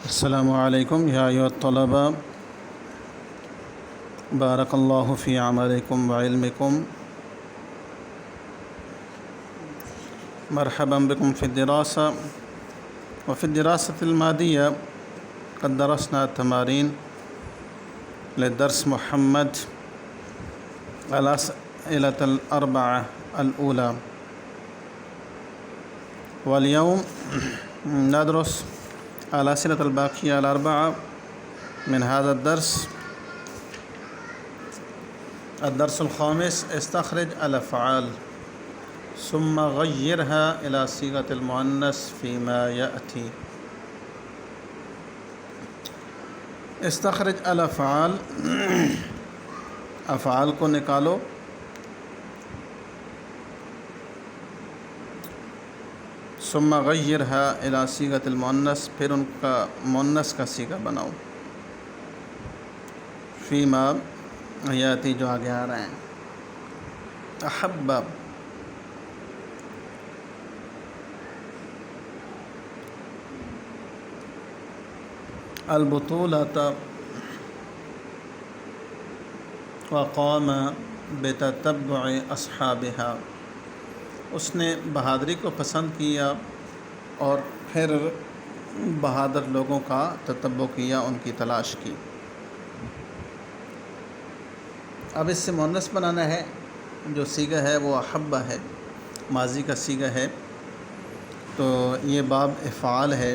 السلام علیکم یا ایھا الطلبہ، بارک اللہ فی عملکم وعلمکم، مرحبا بکم فی الدراسہ وفی الدراسة المادیہ قد درسنا تمارین للدرس محمد الأسئلة الأربعة الأولى، واليوم ندرس الأسئلة الباقية الأربعة من هذا الدرس. الدرس الخامس: استخرج الأفعال ثم غيرها إلى صيغة المؤنث فيما يأتي. استخرج الأفعال، افعال کو نکالو، ثم غيرها إلى صيغة المؤنث، پھر ان کا مؤنث کا صیغہ بناؤ، فیما یاتی جو آگے آ رہے ہیں. احب، البطولۃ، وقام بتتبع اصحابها، اس نے بہادری کو پسند کیا اور پھر بہادر لوگوں کا تتبع کیا، ان کی تلاش کی. اب اس سے مؤنث بنانا ہے. جو صیغہ ہے وہ احبہ ہے، ماضی کا صیغہ ہے، تو یہ باب افعال ہے.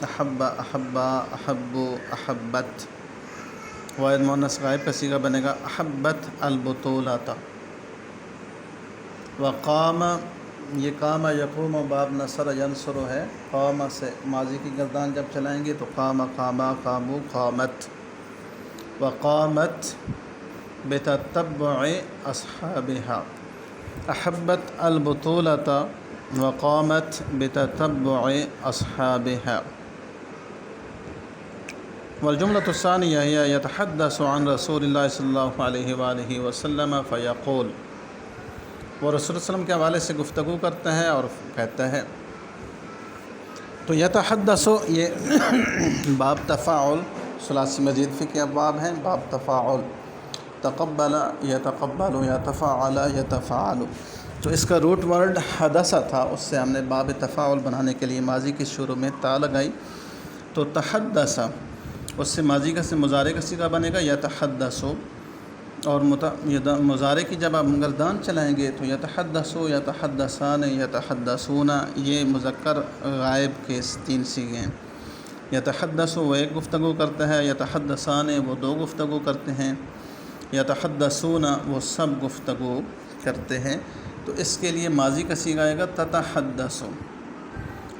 احب، احبا، احب، احبت. واحد مؤنث غائب کا صیغہ بنے گا احبت البطولۃ. وقام، یہ قام یقوم باب نصر ینصر ہے. قام سے ماضی کی گردان جب چلائیں گے تو قام، قاما، قامو، قامت. وقامت بتتبع اصحابها، احبت البطولۃ وقامت بتتبع اصحابها. والجملة الثانية هي يتحدث عن رسول الله صلی اللہ علیہ وآلہ وسلم فیقول، وہ رسول اللہ علیہ وسلم کے حوالے سے گفتگو کرتا ہے اور کہتا ہے. تو یتحدث، یہ باب تفاعل، ثلاثی مزید فی کے ابواب ہیں. باب تفاعل، تقبل یتقبل، یتفاعل یتفاعل. تو اس کا روٹ ورڈ حدث تھا، اس سے ہم نے باب تفاعل بنانے کے لیے ماضی کی شروع میں تا لگائی. تو تحدث، اس سے ماضی کا سے مضارع کا صیغہ بنے گا یتحدث. اور مضارع کی جب آپ گردان چلائیں گے تو یتحدث، یتحدثان، یتحدثون، یہ مذکر غائب کے تین صیغے ہیں. یتحدث وہ ایک گفتگو کرتا ہے، یتحدثان وہ دو گفتگو کرتے ہیں، یتحدثون وہ سب گفتگو کرتے ہیں. تو اس کے لیے ماضی کا صیغہ آئے گا تتحدث،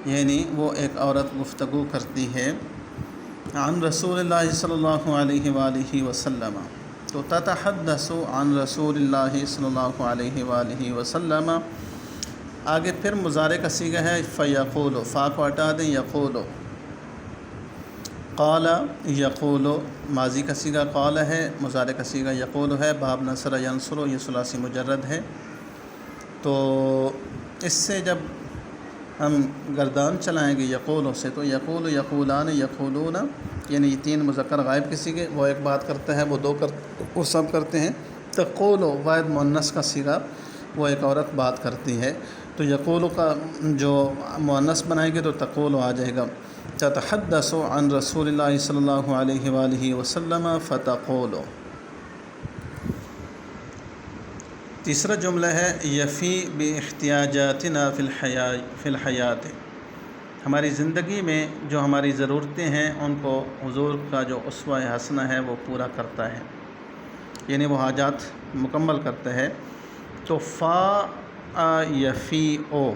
یعنی وہ ایک عورت گفتگو کرتی ہے عن رسول اللہ صلی اللہ علیہ وآلہ وسلم. تو تتحدث عن رسول اللہ صلی اللہ علیہ وآلہ وسلم. آگے پھر مضارع کا صیغہ ہے فیقول، فا کو ہٹا دیں، یقول. قال یقول، ماضی کا صیغہ قال ہے، مضارع کا صیغہ یقول ہے. باب نصر ینصر، یہ ثلاثی مجرد ہے. تو اس سے جب ہم گردان چلائیں گے یقولوں سے تو یقول، یقولان، یقولون، یعنی یہ تین مذکر غائب کے صیغے، وہ ایک بات کرتا ہے، وہ سب کرتے ہیں. تقول واحد مؤنث کا صیغہ، وہ ایک عورت بات کرتی ہے. تو یقول کا جو مؤنث بنائیں گے تو تقول آ جائے گا. تتحدث عن رسول اللہ صلی اللہ علیہ وآلہ وسلم فتقول. تیسرا جملہ ہے یفی باحتیاجاتنا فی الحیات، ہماری زندگی میں جو ہماری ضرورتیں ہیں ان کو حضور کا جو اسوہ حسنہ ہے وہ پورا کرتا ہے، یعنی وہ حاجات مکمل کرتا ہے. تو فا یفی او،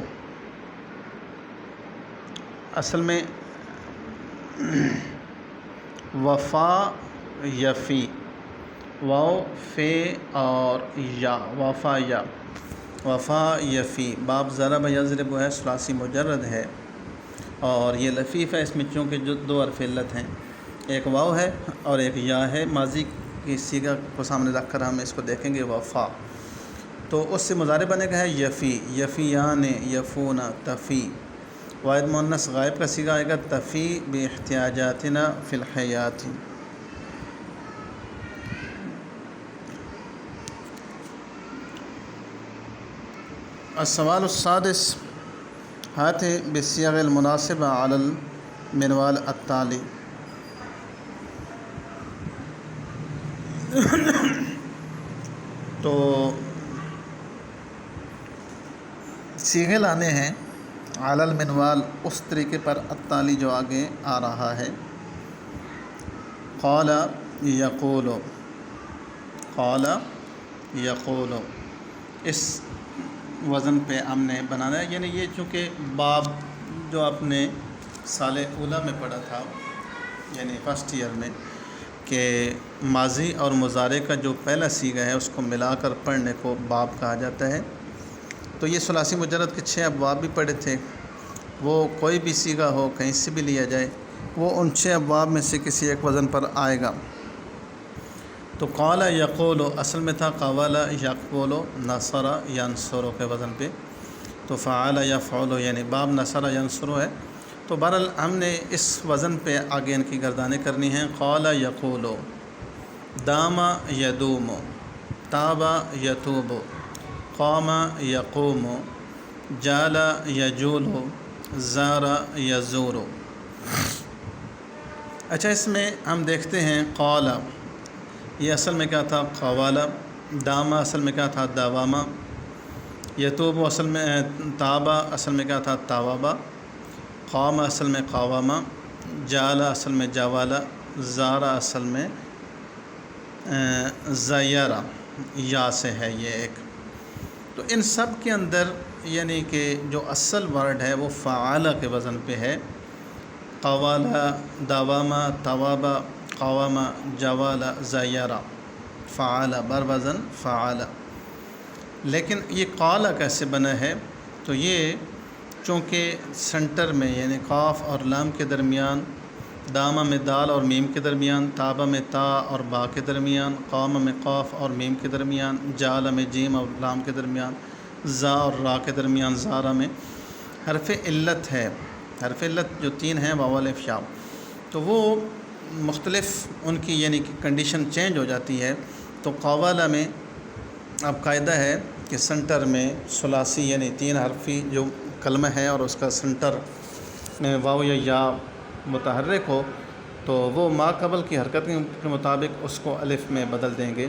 اصل میں وفا یفی، واو فے اور یا، وفا یا، وفا یفی. باب ضرب یضرب ہے، ثلاثی مجرد ہے اور یہ لفیف ہے. اس میں چونکہ جو دو حرف علت ہیں، ایک واو ہے اور ایک یا ہے. ماضی کی صیغہ کو سامنے رکھ کر ہم اس کو دیکھیں گے وفا. تو اس سے مضارع بنے گا ہے یفی، یفیان، یفون، تفی. واحد مؤنث غائب کا صیغہ آئے گا تفی باحتیاجاتنا فی الحیات. السوال السادس ہاتھ بالصیغ المناسبہ علی المنوال التالی. تو صیغے لانے ہیں علی المنوال اس طریقے پر التالی جو آگے آ رہا ہے. قال یقول، قال یقول، اس وزن پہ ہم نے بنانا ہے. یعنی یہ چونکہ باب جو آپ نے سال اولا میں پڑھا تھا یعنی فرسٹ ایئر میں کہ ماضی اور مضارع کا جو پہلا صیغہ ہے اس کو ملا کر پڑھنے کو باب کہا جاتا ہے. تو یہ ثلاثی مجرد کے 6 ابواب بھی پڑھے تھے. وہ کوئی بھی صیغہ ہو کہیں سے بھی لیا جائے وہ ان 6 ابواب میں سے کسی ایک وزن پر آئے گا. تو قال یقول اصل میں تھا قول یقول نصر ینصر کے وزن پہ. تو فعل یفعل یعنی باب نصر ینصر ہے. تو بہرحال ہم نے اس وزن پہ آگے ان کی گردانیں کرنی ہیں. قال یقول، دام یدوم، تاب یتوب، قام یقوم، جال یجول، زار یزور. اچھا اس میں ہم دیکھتے ہیں قال یہ اصل میں کیا تھا قوالا، دامہ اصل میں کیا تھا داوامہ، یتوب اصل میں تابہ اصل میں کیا تھا تاوابہ، قام اصل میں قوامہ، جالا اصل میں جوالا، زارا اصل میں زیارہ یا سے ہے یہ ایک. تو ان سب کے اندر یعنی کہ جو اصل ورڈ ہے وہ فعال کے وزن پہ ہے. قوالا، داوامہ، توابہ، قوامہ، جوالا، زیارہ، فعال بر وزن فعال. لیکن یہ قال کیسے بنا ہے؟ تو یہ چونکہ سنٹر میں یعنی قاف اور لام کے درمیان، دامہ میں دال اور میم کے درمیان، تابہ میں تا اور با کے درمیان، قام میں قاف اور میم کے درمیان، جال میں جیم اور لام کے درمیان، زا اور را کے درمیان، زارہ میں حرف علت ہے. حرف علت جو 3 ہیں واو الف یا، تو وہ مختلف ان کی یعنی کہ کنڈیشن چینج ہو جاتی ہے. تو قوالا میں اب قاعدہ ہے کہ سنٹر میں ثلاثی یعنی 3 حرفی جو کلمہ ہے اور اس کا سنٹر میں واو یا متحرک ہو تو وہ ما قبل کی حرکت کے مطابق اس کو الف میں بدل دیں گے.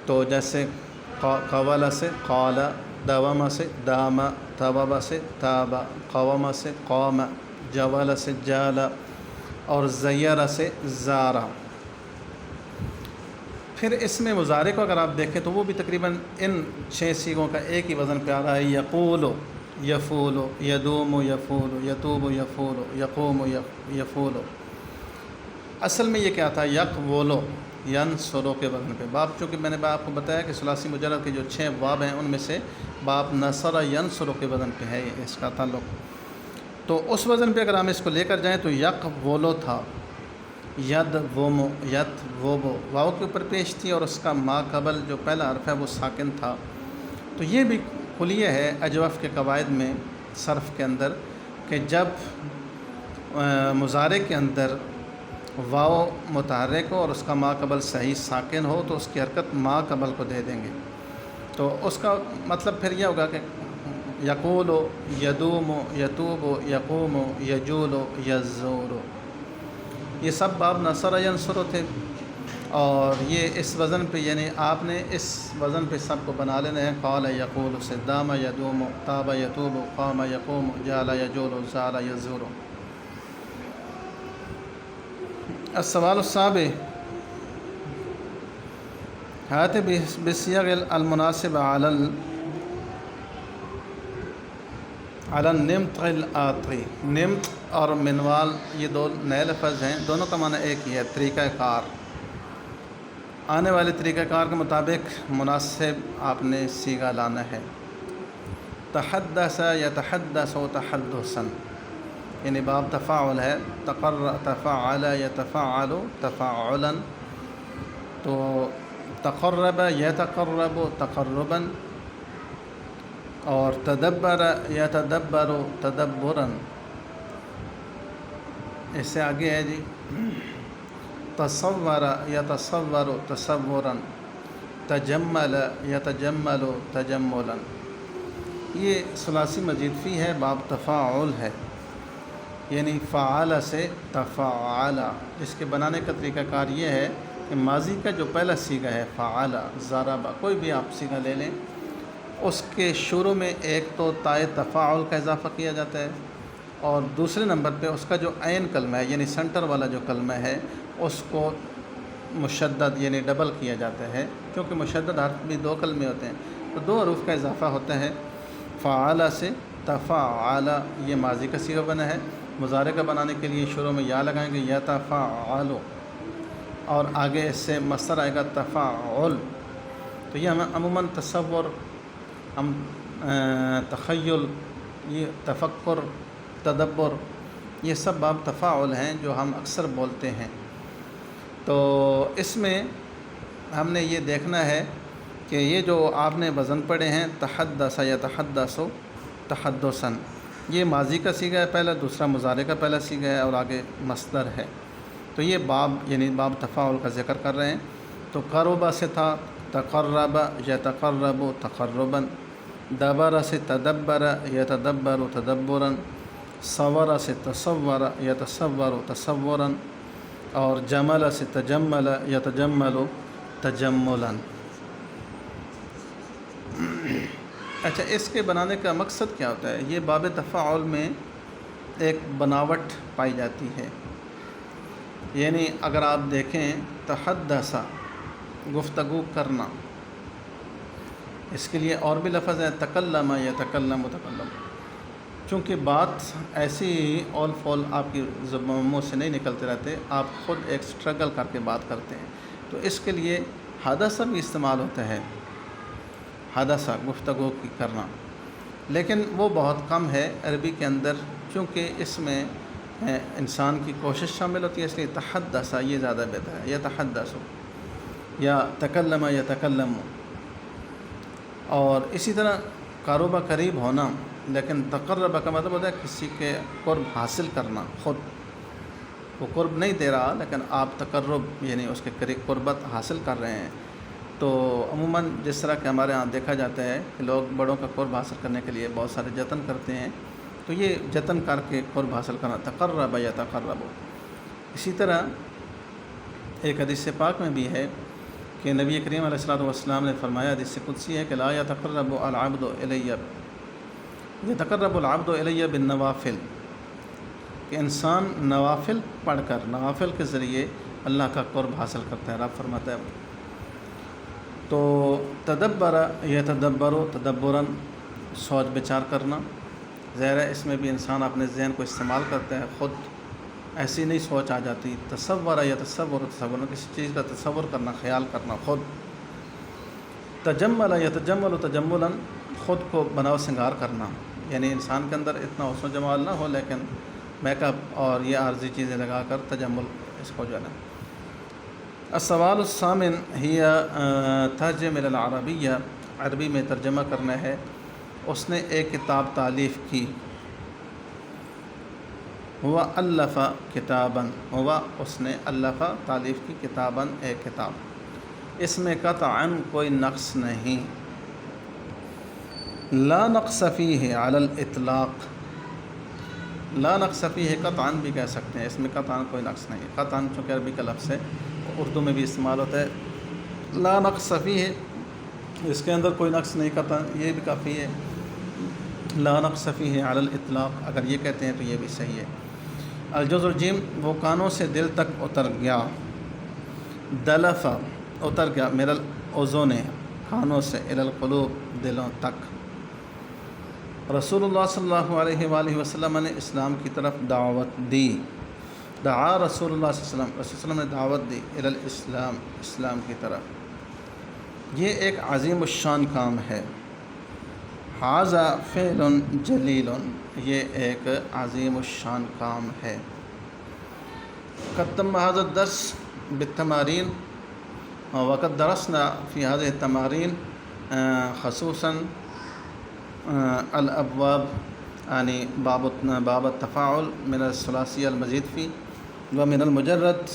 تو جیسے قوالا سے قالا، داوامہ سے دامہ، توابہ سے تابہ، قوامہ سے قوم، جوالا سے جالا اور زیارہ سے زارہ. پھر اس میں مضارع کو اگر آپ دیکھیں تو وہ بھی تقریباً ان 6 صیغوں کا ایک ہی وزن پہ آ رہا ہے. یقول، یفول، یدوم، یفول، یتوب، یفول، یقوم، یفول. اصل میں یہ کیا تھا یقول ینصر کے وزن پہ. باب چونکہ میں نے آپ کو بتایا کہ ثلاثی مجرد کے جو 6 باب ہیں ان میں سے باب نصر ینصر کے وزن پہ ہے اس کا تعلق. تو اس وزن پہ اگر ہم اس کو لے کر جائیں تو یقول تھا، ید ووم، یت ووبو واو کے اوپر پیش تھی اور اس کا ما قبل جو پہلا حرف ہے وہ ساکن تھا. تو یہ بھی کلیہ ہے اجوف کے قواعد میں صرف کے اندر کہ جب مضارع کے اندر واو متحرک ہو اور اس کا ما قبل صحیح ساکن ہو تو اس کی حرکت ما قبل کو دے دیں گے. تو اس کا مطلب پھر یہ ہوگا کہ یقول، یدوم، یتوب، یقوم، یجول، یزور. یہ سب باب نصر ینصر تھے اور یہ اس وزن پہ یعنی آپ نے اس وزن پہ سب کو بنا لینا ہے. قال یقول سے دام یدوم، تاب یتوب، قام یقوم، جال یجول، زال یزور. السوال السابع ہاتھ بالصیغ المناسب علی النمط الآتی. نمط اور منوال یہ 2 نئے لفظ ہیں، دونوں کا معنی ایک ہی ہے طریقہ کار. آنے والے طریقہ کار کے مطابق مناسب آپ نے صیغہ لانا ہے. تحدث یتحدث تحدثا یعنی باب تفاعل ہے. تفاعل یتفاعل تفاعلا. تو تقرب یتقرب تقربا اور تدبر یتدبر تدبرا. اس سے آگے ہے جی تصور یتصور تصورا، تجمل یتجمل تجملا. یہ ثلاثی مزید فی ہے، باب تفاعل ہے، یعنی فعال سے تفاعل. اس کے بنانے کا طریقہ کار یہ ہے کہ ماضی کا جو پہلا صیغہ ہے فعال، ضرب، کوئی بھی آپ صیغہ لے لیں، اس کے شروع میں ایک تو تائے تفاعل کا اضافہ کیا جاتا ہے، اور دوسرے نمبر پہ اس کا جو عین کلمہ ہے یعنی سنٹر والا جو کلمہ ہے اس کو مشدد یعنی ڈبل کیا جاتا ہے، کیونکہ مشدد حرف بھی دو کلمے ہوتے ہیں تو دو حروف کا اضافہ ہوتا ہے. فعال سے تفاعل یہ ماضی کا صیغہ بنا ہے. مضارع کا بنانے کے لیے شروع میں یا لگائیں گے یتفاعل، اور آگے اس سے مصدر آئے گا تفاعل. تو یہ ہمیں عموماً تصور، ہم تخیل، یہ تفکر، تدبر، یہ سب باب تفاعل ہیں جو ہم اکثر بولتے ہیں. تو اس میں ہم نے یہ دیکھنا ہے کہ یہ جو آپ نے وزن پڑھے ہیں تحدث یتحدث تحدثا، یہ ماضی کا صیغہ ہے پہلا، دوسرا مضارع کا پہلا صیغہ ہے، اور آگے مصدر ہے. تو یہ باب یعنی باب تفاعل کا ذکر کر رہے ہیں. تو قربہ سے تھا تقرب یتقرب تقربا، دبر سے تدبر یتدبر تدبرا، صور سے تصور یتصور تصورا، اور جمل سے تجمل یتجمل تجملا. اچھا، اس کے بنانے کا مقصد کیا ہوتا ہے؟ یہ باب تفاعل میں ایک بناوٹ پائی جاتی ہے. یعنی اگر آپ دیکھیں تحدث گفتگو کرنا، اس کے لیے اور بھی لفظ ہے تکلم یتکلم تکلم. چونکہ بات ایسی ہی اول فول آپ کی زبانوں سے نہیں نکلتے رہتے، آپ خود ایک سٹرگل کر کے بات کرتے ہیں، تو اس کے لیے حدث بھی استعمال ہوتا ہے، حدث گفتگو کی کرنا، لیکن وہ بہت کم ہے عربی کے اندر، چونکہ اس میں انسان کی کوشش شامل ہوتی ہے، اس لیے تحدث یہ زیادہ بہتر ہے. یتحدث یا تکلم یتکلم. اور اسی طرح قرب قریب ہونا، لیکن تقرب کا مطلب ہوتا ہے کسی کے قرب حاصل کرنا، خود وہ قرب نہیں دے رہا لیکن آپ تقرب یعنی اس کے قریب قربت حاصل کر رہے ہیں. تو عموماً جس طرح کہ ہمارے ہاں دیکھا جاتا ہے کہ لوگ بڑوں کا قرب حاصل کرنے کے لیے بہت سارے جتن کرتے ہیں، تو یہ جتن کر کے قرب حاصل کرنا تقرب یتقرب. اسی طرح ایک حدیث پاک میں بھی ہے کہ نبی کریم علیہ الصلوۃ والسلام نے فرمایا، حدیث قدسی ہے کہ لا یتقرب العبد الی یتقرب العبد الی بالنوافل، کہ انسان نوافل پڑھ کر، نوافل کے ذریعے اللہ کا قرب حاصل کرتا ہے. رب فرماتا ہے تو تدبر یتدبر تدبرا، سوچ بچار کرنا. ظاہر ہے اس میں بھی انسان اپنے ذہن کو استعمال کرتا ہے، خود ایسی نہیں سوچ آ جاتی. تصور یتصور تصور، کسی چیز کا تصور کرنا، خیال کرنا خود. تجمل یتجمل تجملا، خود کو بناؤ سنگار کرنا، یعنی انسان کے اندر اتنا حسن و جمال نہ ہو لیکن میک اپ اور یہ عارضی چیزیں لگا کر تجمل اس کو جو ہے نا. السوال الثامن ہی ترجمہ العربیہ، عربی میں ترجمہ کرنا ہے. اس نے ایک کتاب تالیف کی، ہوا الف کتاباً، ہوا اس نے الف تالیف کی کتاباً ایک کتاب. اس میں قطعاً کوئی نقص نہیں، لا نقص فیہ علی الاطلاق، لا نقص فیہ قطعاً بھی کہہ سکتے ہیں، اس میں قطعاً کوئی نقص نہیں. قطعاً چونکہ عربی کا لفظ ہے، اردو میں بھی استعمال ہوتا ہے. لا نقص فیہ، اس کے اندر کوئی نقص نہیں، قطعاً یہ بھی کافی ہے. لا نقص فیہ علی الاطلاق اگر یہ کہتے ہیں تو یہ بھی صحیح ہے. الجزء الجیم، وہ کانوں سے دل تک اتر گیا. دلف، اتر گیا، من الاذن، کانوں سے، الی القلوب، دلوں تک. رسول اللہ صلی اللہ علیہ وآلہ وسلم نے اسلام کی طرف دعوت دی. دعا رسول اللہ صلی اللہ علیہ وسلم، رسول اللہ علیہ وسلم نے دعوت دی الی الاسلام، اسلام کی طرف. یہ ایک عظیم الشان کام ہے. ھذا فعل جلیل، یہ ایک عظیم الشان کام ہے. قد تم ھذا الدرس بالتمارین، وقد درسنا فی هذه التمارین خصوصاً الابواب يعني باب التفاعل من الثلاثي المزيد فيه. ومن المجرد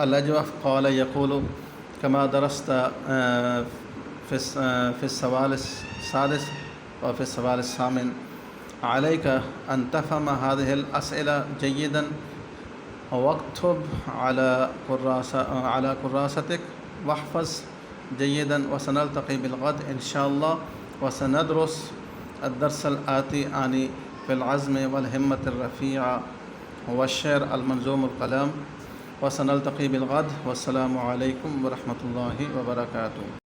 الأجوف قال يقول كما درست في السؤال السادس وفي السؤال الثامن عليك أن تفهم هذه الأسئلة جيدا واكتب على كراستك واحفظ جيدا، وسنلتقي بالغد إن شاء الله، وسندرس الدرس الآتي يعني في العزم والهمة الرفيعة والشعر المنظوم القلم. وسنلتقي بالغد، والسلام عليكم ورحمة الله وبركاته.